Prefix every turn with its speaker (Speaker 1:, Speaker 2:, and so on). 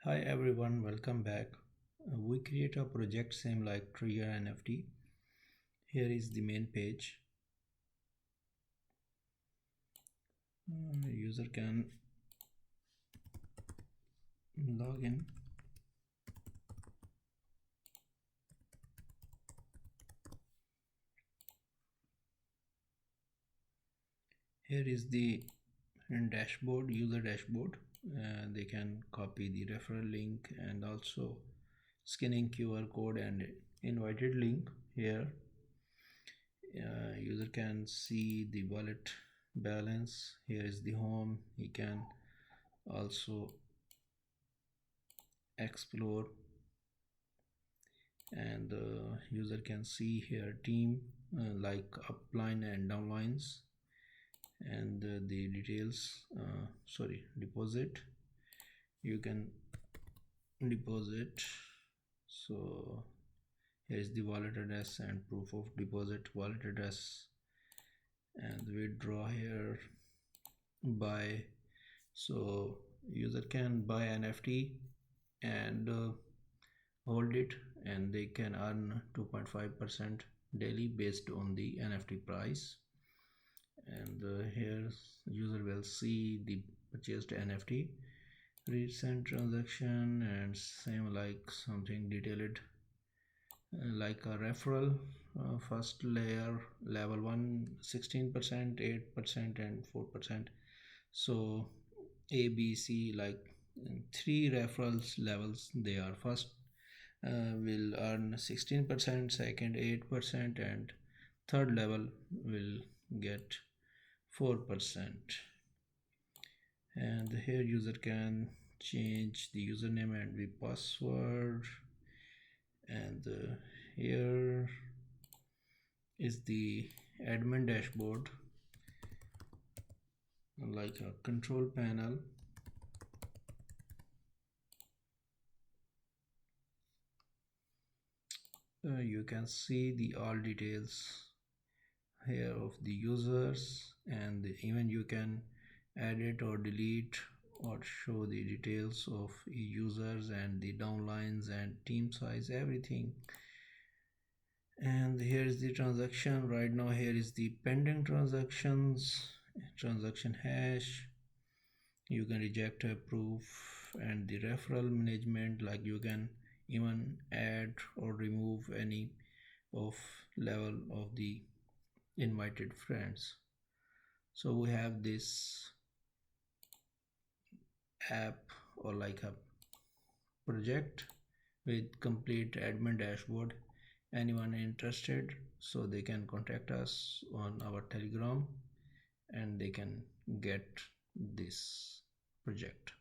Speaker 1: Hi everyone, welcome back. We create a project same like Treasure NFT. Here is the main page. User can log in. Here is the dashboard, user dashboard. They can copy the referral link and also scanning QR code and invited link here. User can see the wallet balance. Here is the home. He can also explore, and the user can see here team like upline and downlines, and the details, deposit. You can deposit. So here is the wallet address and proof of deposit wallet address, and withdraw here, buy. So user can buy NFT and hold it, and they can earn 2.5% daily based on the NFT price. And here user will see the purchased NFT, recent transaction, and same like something detailed like a referral. First layer, level 1 16%, 8% and 4%. So A, B, C, like three referrals levels. They are first will earn 16%, second 8%, and third level will get 4%. And here user can change the username and the password. And here is the admin dashboard, like a control panel. You can see the all details here of the users, and even you can edit or delete or show the details of users and the downlines and team size, everything. And here is the transaction right now. Here is the pending transactions, transaction hash. You can reject, approve, and the referral management, like you can even add or remove any of level of the invited friends. So we have this app or like a project with complete admin dashboard. Anyone interested, so they can contact us on our Telegram and they can get this project.